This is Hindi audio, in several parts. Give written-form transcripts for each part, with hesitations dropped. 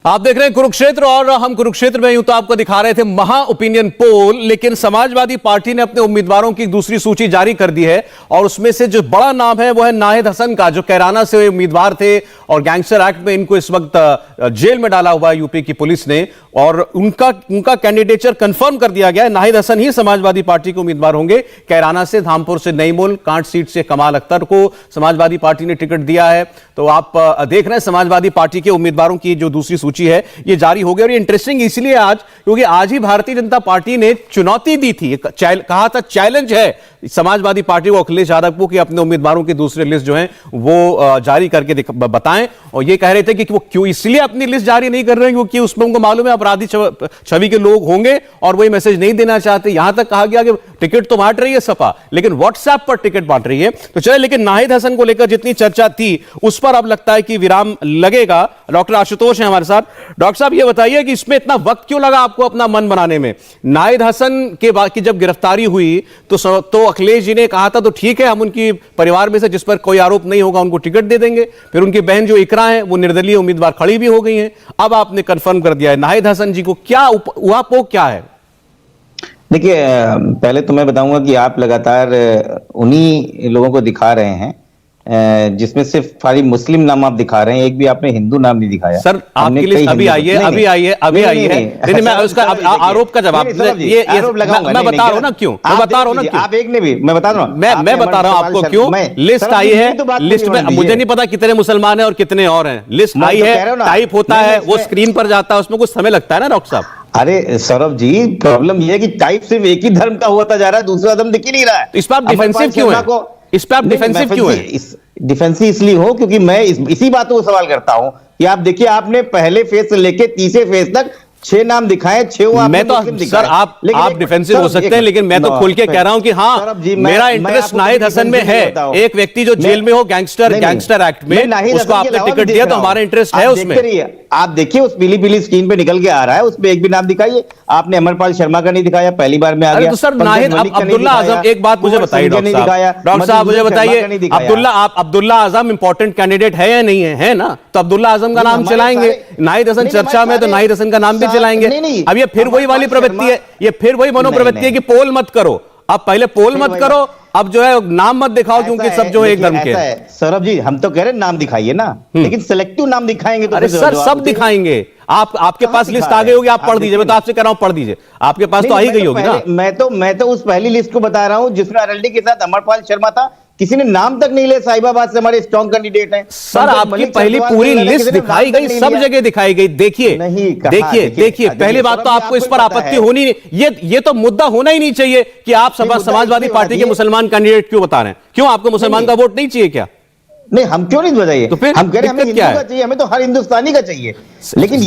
आप देख रहे हैं कुरुक्षेत्र और हम कुरुक्षेत्र में यूं तो आपको दिखा रहे थे महा ओपिनियन पोल, लेकिन समाजवादी पार्टी ने अपने उम्मीदवारों की दूसरी सूची जारी कर दी है और उसमें से जो बड़ा नाम है वो है नाहिद हसन का, जो कैराना से उम्मीदवार थे और गैंगस्टर एक्ट में इनको इस वक्त जेल में डाला हुआ है यूपी की पुलिस ने, और उनका कैंडिडेचर कंफर्म कर दिया गया है। नाहिद हसन ही समाजवादी पार्टी के उम्मीदवार होंगे। कैराना से, धामपुर से नईमुल, कांट सीट से कमाल अख्तर को समाजवादी पार्टी ने टिकट दिया है। तो आप देख रहे हैं समाजवादी पार्टी के उम्मीदवारों की जो दूसरी सूची है ये जारी हो गई, और ये इंटरेस्टिंग इसलिए आज क्योंकि आज ही भारतीय जनता पार्टी ने चुनौती दी थी, कहा था चैलेंज है समाजवादी पार्टी को, अखिलेश यादव को, कि अपने उम्मीदवारों की दूसरी लिस्ट जो है वो जारी करके बताएं। और ये कह रहे थे कि वो क्यों इसलिए अपनी लिस्ट जारी नहीं कर रहे हैं क्योंकि उसमें उनको मालूम है अपराधी छवि के लोग होंगे और वही मैसेज नहीं देना चाहते। यहां तक कहा गया कि टिकट तो बांट रही है सपा, लेकिन व्हाट्सएप पर टिकट बांट रही है। तो चले, लेकिन नाहिद हसन को लेकर जितनी चर्चा थी उस पर अब लगता है कि विराम लगेगा। डॉक्टर आशुतोष हैं हमारे साथ। डॉक्टर साहब, ये बताइए कि इसमें इतना वक्त क्यों लगा आपको अपना मन बनाने में? नाहिद हसन के बाद की जब गिरफ्तारी हुई तो अखिलेश जी ने कहा था तो ठीक है, हम उनकी परिवार में से जिस पर कोई आरोप नहीं होगा उनको टिकट दे देंगे। फिर उनकी बहन जो इकरा है वो निर्दलीय उम्मीदवार खड़ी भी हो गई हैं। अब आपने कंफर्म कर दिया है नाहिद हसन जी को, क्या उहापोह क्या है? देखिए, पहले तो मैं बताऊंगा कि आप लगातार उन्हीं लोगों को दिखा रहे हैं जिसमें सिर्फ खाली मुस्लिम नाम आप दिखा रहे हैं, एक भी आपने हिंदू नाम नहीं दिखाया। सर, आपकी लिस्ट अभी आई है। मैं उसका आरोप का जवाब ये मैं बता रहा हूं ना क्यों, मैं बता रहा हूं ना क्यों। आप एक ने भी, मैं बता रहा हूं, मैं बता रहा हूं आपको क्यों। लिस्ट आई है, लिस्ट में मुझे नहीं पता कितने मुसलमान हैं और कितने और हैं। लिस्ट आई है, टाइप होता है, वो स्क्रीन पर जाता है, उसमें कुछ समय लगता है ना डॉक्टर साहब। अरे सौरभ जी, प्रॉब्लम यह है कि टाइप सिर्फ एक ही धर्म का होता जा रहा है, दूसरा धर्म दिख ही नहीं रहा है। इस पर आप डिफेंसिव क्यों है? इस पे आप डिफेंसिव क्यों है? डिफेंसिव इसलिए हो क्योंकि मैं इसी बात को सवाल करता हूं कि आप देखिए, आपने पहले फेज से लेके तीसरे फेज तक 6 नाम दिखाए, 6 मैं तो सर आप डिफेंसिव हो सकते हैं, लेकिन मैं तो खुल के कह रहा हूं कि हाँ, मेरा इंटरेस्ट नाहिद हसन में है। एक व्यक्ति जो जेल में हो गैंगस्टर एक्ट में, उसको आपने टिकट दिया तो हमारा इंटरेस्ट है उसमें। आप देखिए, उस पीली पीली स्क्रीन पे निकल के आ रहा है, उसमें एक भी नाम दिखाइए। आपने अमरपाल शर्मा का नहीं दिखाया, पहली बार में आ गया। तो सर नाहिद, अब्दुल्ला आजम, एक बात मुझे बताइए डॉक्टर साहब, मुझे बताइए, अब्दुल्ला आजम इंपॉर्टेंट कैंडिडेट है या नहीं है ना? तो अब्दुल्ला आजम का नाम चलाएंगे। नाहिद हसन चर्चा में, तो नाहिद हसन का नाम भी चलाएंगे। अब ये फिर वही वाली प्रवृत्ति है, ये फिर वही मनोप्रवृत्ति है कि पोल मत करो। अब पहले पोल मत करो, अब जो है नाम मत दिखाओ, क्योंकि सब जो है एक धर्म के। सौरभ जी, हम तो कह रहे हैं नाम दिखाइए ना, लेकिन सिलेक्टिव नाम दिखाएंगे तो। अरे सर, सब दिखाएंगे। आपके पास लिस्ट आ गई होगी, आप पढ़ दीजिए। मैं तो आपसे कह रहा हूं पढ़ दीजिए, आपके पास तो आ ही गई होगी ना। मैं तो उस पहली लिस्ट को बता रहा हूं जिसमें अरल्डी के साथ अमरपाल शर्मा था। किसी ने नाम तक नहीं लिया। साहिबाबाद से हमारे स्ट्रॉन्ग कैंडिडेट हैं। सर, आपकी पहली पूरी लिस्ट दिखाई गई, सब जगह दिखाई गई। देखिए, पहली बात तो आपको इस पर आपत्ति होनी नहीं, ये तो मुद्दा होना ही नहीं चाहिए कि आप समाजवादी पार्टी के मुसलमान कैंडिडेट क्यों बता रहे हैं। क्यों आपको मुसलमान का वोट नहीं चाहिए क्या? नहीं, हम क्यों नहीं बताइए? तो फिर हम कह रहे हैं हमें हिंदू का चाहिए, हमें तो हर हिंदुस्तानी का चाहिए। लेकिन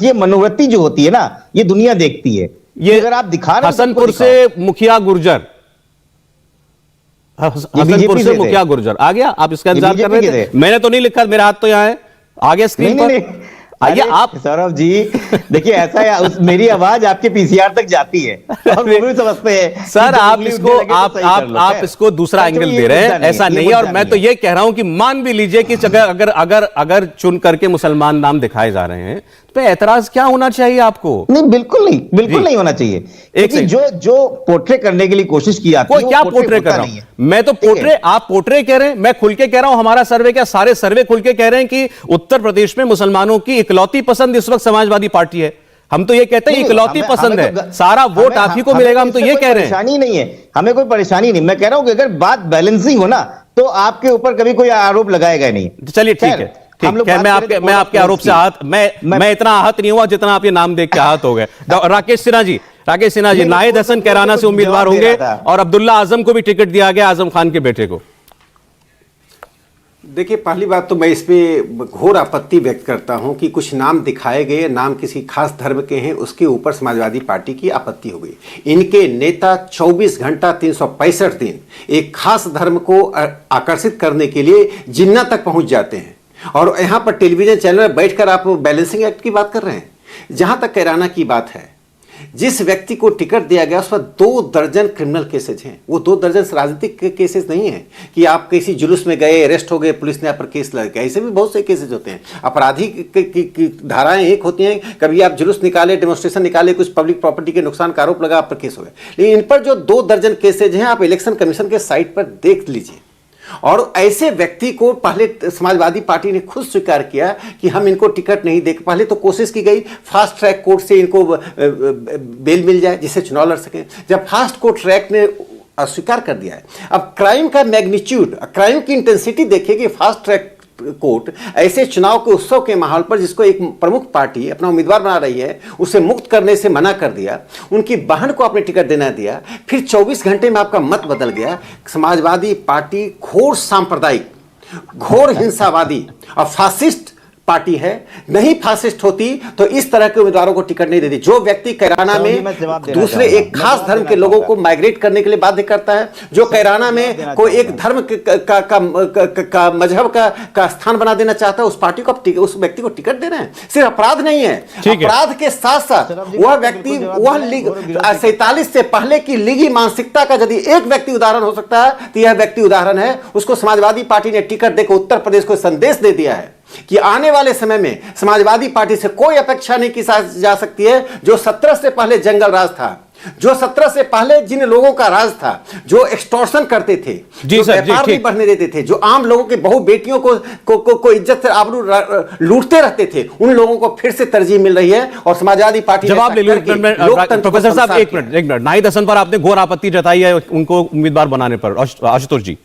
ये मनोवृत्ति जो होती है ना, ये दुनिया देखती है। ये अगर आप दिखा रहे हैं हसनपुर से मुखिया गुर्जर, हसनपुर से मुखिया गुर्जर आ गया, आप इसका इंतजार कर रहे थे? मैंने तो नहीं लिखा, मेरा हाथ तो यहाँ है, आ गया स्क्रीन पर। आइए आप। सौरभ जी देखिए, ऐसा है, मेरी आवाज आपके पीसीआर तक जाती है और वो भी समझते हैं। सर, आप इसको दूसरा एंगल दे रहे हैं, ऐसा नहीं है। और मैं तो ये कह रहा हूं कि मान भी लीजिए कि अगर चुन करके मुसलमान नाम दिखाए जा रहे हैं तो ऐतराज क्या होना चाहिए आपको? नहीं, बिल्कुल नहीं होना चाहिए। एक जो पोर्ट्रे करने के लिए कोशिश की जाती है, क्या पोर्ट्रे कर रहा हूं मैं? तो पोर्ट्रे, आप पोर्ट्रे कह रहे हैं, मैं खुल के कह रहा हूं। हमारा सर्वे, क्या सारे सर्वे खुल के कह रहे हैं कि उत्तर प्रदेश में मुसलमानों की इकलौती पसंद इस वक्त समाजवादी पार्टी है। हम तो ये कहते हैं इकलौती पसंद है, सारा वोट आप ही को मिलेगा, हम तो ये कह रहे हैं। परेशानी नहीं है, हमें कोई परेशानी नहीं। मैं कह रहा हूं कि अगर बात बैलेंसिंग हो ना, तो आपके ऊपर कभी कोई आरोप लगाएगा नहीं। चलिए ठीक है, मैं आपके आरोप से आहत, मैं इतना आहत नहीं हुआ जितना आप ये नाम देख के आहत हो गए। राकेश सिन्हा जी, नाहिद हसन कैराना से उम्मीदवार होंगे और अब्दुल्ला आजम को भी टिकट दिया गया, आजम खान के बेटे को। देखिए, पहली बात तो मैं इस पे घोर आपत्ति व्यक्त करता हूं कि कुछ नाम दिखाए गए, नाम किसी खास धर्म के हैं, उसके ऊपर समाजवादी पार्टी की आपत्ति हो गई। इनके नेता 24 घंटा 365 दिन एक खास धर्म को आकर्षित करने के लिए जिन्ना तक पहुंच जाते हैं, और यहाँ पर टेलीविजन चैनल में बैठकर आप बैलेंसिंग एक्ट की बात कर रहे हैं। जहां तक कैराना की बात है, जिस व्यक्ति को टिकट दिया गया उस पर 2 दर्जन क्रिमिनल केसेज हैं। वो 2 दर्जन राजनीतिक केसेस नहीं है कि आप किसी जुलूस में गए, अरेस्ट हो गए, पुलिस ने आप पर केस लग गया। ऐसे भी बहुत से केसेज होते हैं। अपराधी की धाराएं एक होती हैं, कभी आप जुलूस निकाले, डेमोन्स्ट्रेशन निकाले, कुछ पब्लिक प्रॉपर्टी के नुकसान का आरोप लगा, आप पर केस हो गया। लेकिन इन पर जो 2 दर्जन केसेज हैं आप इलेक्शन कमीशन के साइट पर देख लीजिए। और ऐसे व्यक्ति को पहले समाजवादी पार्टी ने खुद स्वीकार किया कि हम इनको टिकट नहीं देख। पहले तो कोशिश की गई फास्ट ट्रैक कोर्ट से इनको बेल मिल जाए जिससे चुनाव लड़ सके। जब फास्ट कोर्ट ट्रैक ने अस्वीकार कर दिया है, अब क्राइम का मैग्नीट्यूड, क्राइम की इंटेंसिटी देखिए कि फास्ट ट्रैक कोर्ट ऐसे चुनाव के उत्सव के माहौल पर जिसको एक प्रमुख पार्टी अपना उम्मीदवार बना रही है उसे मुक्त करने से मना कर दिया, उनकी बहन को आपने टिकट देना दिया, फिर 24 घंटे में आपका मत बदल गया। समाजवादी पार्टी घोर सांप्रदायिक, घोर हिंसावादी और फासिस्ट पार्टी है। नहीं फासिस्ट होती तो इस तरह के उम्मीदवारों को टिकट नहीं देती। जो व्यक्ति कैराना में दूसरे एक खास धर्म के लोगों को माइग्रेट करने के लिए बाध्य करता है, जो कैराना में कोई एक धर्म का मजहब का स्थान बना देना चाहता है, उस पार्टी को उस व्यक्ति को टिकट दे रहे हैं। सिर्फ अपराध नहीं है, अपराध के साथ साथ वह व्यक्ति, वह 47 से पहले की लीगी मानसिकता का यदि एक व्यक्ति उदाहरण हो सकता है तो यह व्यक्ति उदाहरण है। उसको समाजवादी पार्टी ने टिकट देकर उत्तर प्रदेश को संदेश दे दिया है कि आने वाले समय में समाजवादी पार्टी से कोई अपेक्षा नहीं की जा सकती है। जो 17 से पहले जंगल राज था, जो 17 से पहले जिन लोगों का राज था, जो एक्सटॉर्शन करते थे, जो व्यापार नहीं बढ़ने देते थे, जो आम लोगों के बहु बेटियों को इज्जत से आबरू लूटते रहते थे, उन लोगों को फिर से तरजीह मिल रही है। और समाजवादी पार्टी जवाब ले लो प्रोफेसर साहब, एक मिनट। नाहिद हसन पर आपने घोर आपत्ति जताई है उनको उम्मीदवार बनाने पर, आशुतोष जी।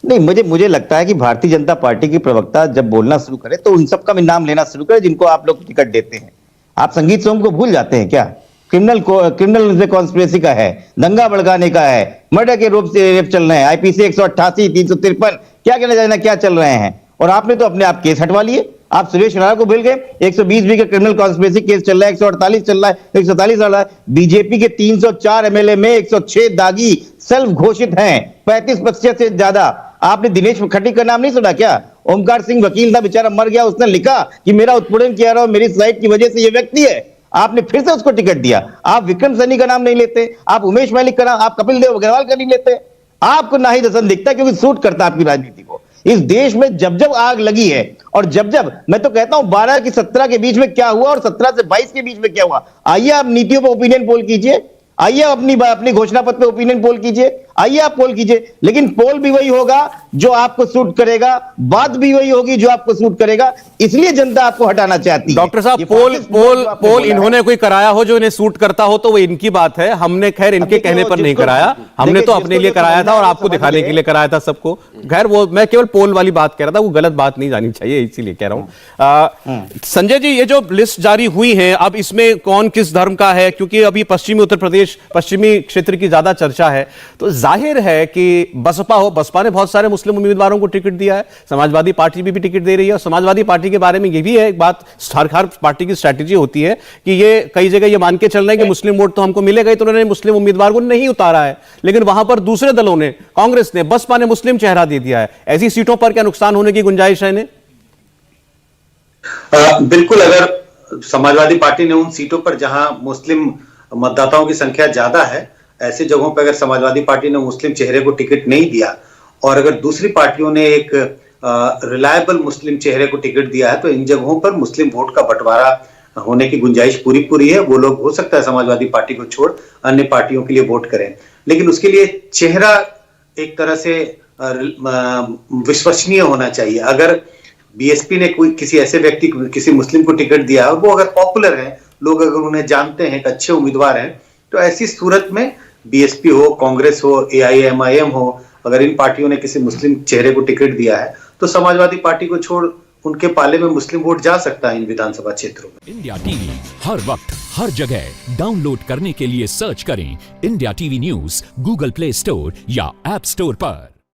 नहीं, मुझे लगता है कि भारतीय जनता पार्टी की प्रवक्ता जब बोलना शुरू करे तो उन सबका भी नाम लेना शुरू करे जिनको आप लोग टिकट देते हैं। आप संगीत सोम को भूल जाते हैं क्या? क्रिमिनल कॉन्स्पिरेसी का है, दंगा भड़काने का है, मर्डर के रूप से रेप चल रहे हैं, आईपीसी 188, 353, क्या कहना जाना क्या चल रहे हैं। और आपने तो अपने आप केस हटवा लिए। आप सुरेश राणा को भूल गए। 120 भी का क्रिमिनल कॉन्स्पिरेसी केस चल रहा है, 148 चल रहा है, 147 चल रहा है। बीजेपी के 304 एमएलए में 106 दागी सेल्फ घोषित हैं, 35% से ज्यादा। आपने दिनेश खट्टर का नाम नहीं सुना क्या? ओमकार सिंह वकील था, बेचारा मर गया, उसने लिखा कि मेरा उत्पीड़न किया रहा, मेरी साइट की वजह से ये व्यक्ति है। आपने फिर से उसको टिकट दिया। आप विक्रम सैनी का नाम नहीं लेते, आप उमेश मैलिक का नाम, आप कपिल देव अग्रवाल का नहीं लेते। आपको नाहिद हसन दिखता है क्योंकि सूट करता है आपकी राजनीति को। इस देश में जब जब आग लगी है और जब मैं तो कहता हूं 12 की 17 के बीच में क्या हुआ और 17 से 22 के बीच में क्या हुआ, आइए आप नीतियों पर ओपिनियन पोल कीजिए, आइए अपनी घोषणा पत्र पे ओपिनियन पोल कीजिए, आइए आप पोल कीजिए। लेकिन पोल भी वही होगा जो आपको सूट करेगा, बात भी वही होगी जो आपको सूट करेगा। इसलिए जनता आपको हटाना चाहती है। डॉक्टर साहब, पोल इन्होंने कोई कराया हो जो इन्हें सूट करता हो तो वो इनकी बात है। हमने खैर इनके कहने पर नहीं कराया, हमने तो अपने लिए कराया था और आपको दिखाने के लिए कराया था सबको। खैर वो मैं केवल पोल वाली बात कह रहा था, वो गलत बात नहीं जानी चाहिए, इसीलिए कह रहा हूं। संजय जी, ये जो लिस्ट जारी हुई है, अब इसमें कौन किस धर्म का है, क्योंकि अभी पश्चिमी उत्तर प्रदेश, पश्चिमी क्षेत्र की ज्यादा चर्चा है, तो जाहिर है कि बसपा ने बहुत सारे मुस्लिम उम्मीदवारों को टिकट दिया है, समाजवादी पार्टी भी टिकट दे रही है। और समाजवादी पार्टी के बारे में ये भी है एक बात, हर पार्टी की स्ट्रैटेजी होती है कि ये कई जगह ये मान के चल रहे हैं कि मुस्लिम वोट तो हमको मिलेगा, तो उन्होंने मुस्लिम उम्मीदवार को नहीं उतारा है। लेकिन वहां पर दूसरे दलों ने, कांग्रेस ने, बसपा ने मुस्लिम चेहरा दे दिया है। ऐसी सीटों पर क्या नुकसान होने की गुंजाइश है इन्हें? बिल्कुल, अगर समाजवादी पार्टी ने उन सीटों पर जहां मुस्लिम मतदाताओं की संख्या ज्यादा है, ऐसे जगहों पर अगर समाजवादी पार्टी ने मुस्लिम चेहरे को टिकट नहीं दिया और अगर दूसरी पार्टियों ने एक रिलायबल मुस्लिम चेहरे को टिकट दिया है, तो इन जगहों पर मुस्लिम वोट का बंटवारा होने की गुंजाइश पूरी है। वो लोग हो सकता है समाजवादी पार्टी को छोड़ अन्य पार्टियों के लिए वोट करें, लेकिन उसके लिए चेहरा एक तरह से विश्वसनीय होना चाहिए। अगर बीएसपी ने कोई किसी ऐसे व्यक्ति को, किसी मुस्लिम को टिकट दिया, वो अगर पॉपुलर है, लोग अगर उन्हें जानते हैं, एक अच्छे उम्मीदवार हैं, तो ऐसी सूरत में बीएसपी हो, कांग्रेस हो, एआईएमआईएम हो, अगर इन पार्टियों ने किसी मुस्लिम चेहरे को टिकट दिया है तो समाजवादी पार्टी को छोड़ उनके पाले में मुस्लिम वोट जा सकता है इन विधानसभा क्षेत्रों में। इंडिया टीवी हर वक्त हर जगह डाउनलोड करने के लिए सर्च करें India TV news Google play store या ऐप स्टोर पर।